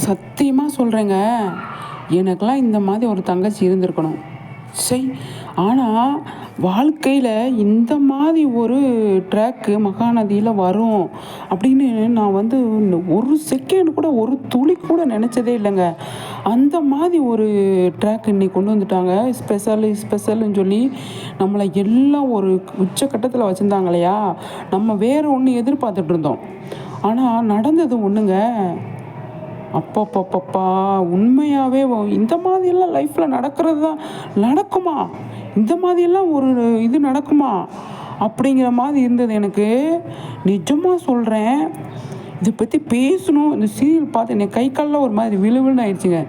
சத்தியமாக சொல்கிறேங்க, எனக்கெல்லாம் இந்த மாதிரி ஒரு தங்கச்சி இருந்திருக்கணும். சை. ஆனால் வாழ்க்கையில் இந்த மாதிரி ஒரு ட்ராக்கு மகாநதியில் வரும் அப்படின்னு நான் வந்து ஒரு செகண்ட் கூட ஒரு துளி கூட நினச்சதே இல்லைங்க. அந்த மாதிரி ஒரு ட்ராக் இன்னைக்கு கொண்டு வந்துட்டாங்க. ஸ்பெஷல்னு சொல்லி நம்மளை எல்லாம் ஒரு உச்சக்கட்டத்தில் வச்சுருந்தாங்க இல்லையா. நம்ம வேறு ஒன்று எதிர்பார்த்துட்டு இருந்தோம். ஆனால் நடந்தது ஒன்றுங்க. அப்பப்பப்பப்பா! உண்மையாகவே இந்த மாதிரியெல்லாம் லைஃப்பில் நடக்கிறது தான் நடக்குமா? இந்த மாதிரியெல்லாம் ஒரு இது நடக்குமா? அப்படிங்கிற மாதிரி இருந்தது எனக்கு. நிஜமாக சொல்கிறேன். இதை பற்றி பேசணும். இந்த சீரியல் பார்த்து எனக்கு கை கால்லாம் ஒரு மாதிரி விழுவிழுன்னு ஆயிடுச்சுங்க.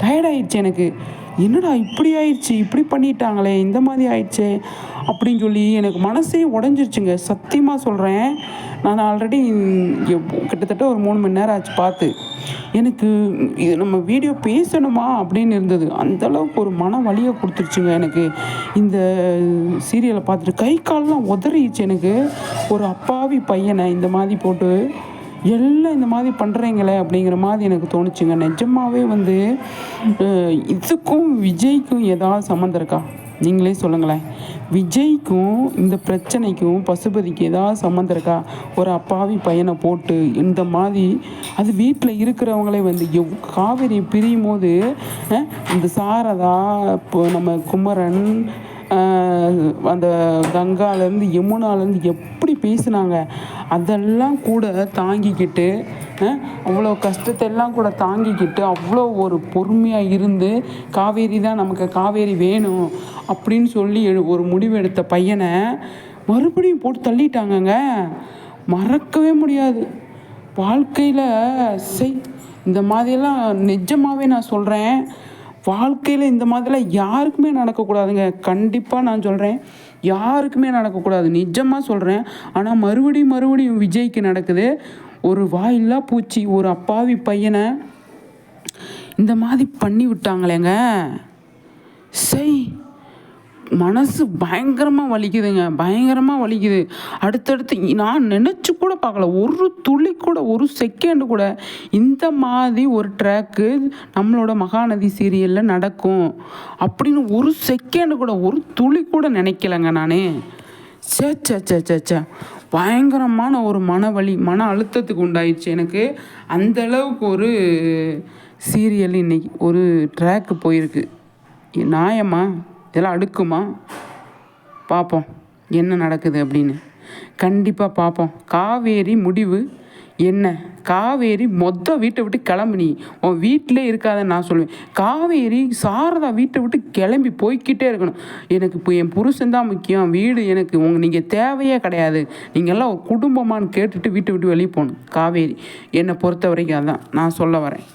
டயர்ட் ஆயிடுச்சு எனக்கு. என்னடா இப்படி ஆயிடுச்சு, இப்படி பண்ணிட்டாங்களே, இந்த மாதிரி ஆயிடுச்சே அப்படின்னு சொல்லி எனக்கு மனசே உடஞ்சிருச்சுங்க. சத்தியமாக சொல்கிறேன். நான் ஆல்ரெடி கிட்டத்தட்ட ஒரு 3 மணி நேரம் ஆச்சு பார்த்து. எனக்கு இது நம்ம வீடியோ பேசணுமா அப்படின்னு இருந்தது. அந்தளவுக்கு ஒரு மன வலியை கொடுத்துருச்சுங்க எனக்கு. இந்த சீரியலை பார்த்துட்டு கை கால்லாம் உதறிடுச்சு எனக்கு. ஒரு அப்பாவி பையனை இந்த மாதிரி போட்டு எல்லாம் இந்த மாதிரி பண்ணுறீங்களே அப்படிங்கிற மாதிரி எனக்கு தோணுச்சுங்க. நிஜமாகவே வந்து இதுக்கும் விஜய்க்கும் ஏதாவது சம்மந்தம் இருக்கா? நீங்களே சொல்லுங்களேன். விஜய்க்கும் இந்த பிரச்சனைக்கும் பசுபதிக்கு ஏதாவது சம்மந்தம் இருக்கா? ஒரு அப்பாவி பையனை போட்டு இந்த மாதிரி அது வீட்டில் இருக்கிறவங்களே வந்து காவேரி பிரியும் போது இந்த சாரதா, இப்போ நம்ம குமரன், அந்த கங்காலேருந்து யமுனாலேருந்து எப்படி பேசுனாங்க, அதெல்லாம் கூட தாங்கிக்கிட்டு அவ்வளோ கஷ்டத்தெல்லாம் கூட தாங்கிக்கிட்டு அவ்வளோ ஒரு பொறுமையாக இருந்து காவேரி தான் நமக்கு, காவேரி வேணும் அப்படின்னு சொல்லி ஒரு முடிவு எடுத்த பையனை மறுபடியும் போட்டு தள்ளிட்டாங்கங்க. மறக்கவே முடியாது வாழ்க்கையில். இந்த மாதிரியெல்லாம் நிஜமாகவே நான் சொல்கிறேன், வாழ்க்கையில் இந்த மாதிரிலாம் யாருக்குமே நடக்கக்கூடாதுங்க. கண்டிப்பாக நான் சொல்கிறேன், யாருக்குமே நடக்கக்கூடாது. நிஜமாக சொல்கிறேன். ஆனால் மறுபடியும் விஜய்க்கு நடக்குது. ஒரு வாயில்லா பூச்சி, ஒரு அப்பாவி பையனை இந்த மாதிரி பண்ணி விட்டாங்களேங்க. மனசு பயங்கரமாக வலிக்குதுங்க, பயங்கரமாக வலிக்குது. அடுத்தடுத்து நான் நினச்சி கூட பார்க்கல, ஒரு துளி கூட, ஒரு செகண்டு கூட இந்த மாதிரி ஒரு ட்ராக்கு நம்மளோட மகாநதி சீரியலில் நடக்கும் அப்படின்னு ஒரு செகண்டு கூட, ஒரு துளி கூட நினைக்கலைங்க நான். சே பயங்கரமான ஒரு மனவலி, மன அழுத்தத்துக்கு உண்டாயிடுச்சு எனக்கு. அந்தளவுக்கு ஒரு சீரியல் இன்றைக்கி ஒரு ட்ராக்கு போயிருக்கு. நியாயமா? இதெல்லாம் அடுக்குமா? பார்ப்போம் என்ன நடக்குது அப்படின்னு. கண்டிப்பாக பார்ப்போம். காவேரி முடிவு என்ன? காவேரி வீட்டை விட்டு கிளம்பி, உன் வீட்டிலே இருக்காதுன்னு நான் சொல்லுவேன். காவேரி சாரதா வீட்டை விட்டு கிளம்பி போய்கிட்டே இருக்கணும். எனக்கு இப்போ என் புருஷன்தான் முக்கியம், வீடு எனக்கு நீங்கள் தேவையே கிடையாது, நீங்கள்லாம் ஒரு குடும்பமானு கேட்டுட்டு வீட்டை விட்டு வெளியே போகணும். காவேரி என்னை பொறுத்த வரைக்கும் அதான் நான் சொல்ல வரேன்.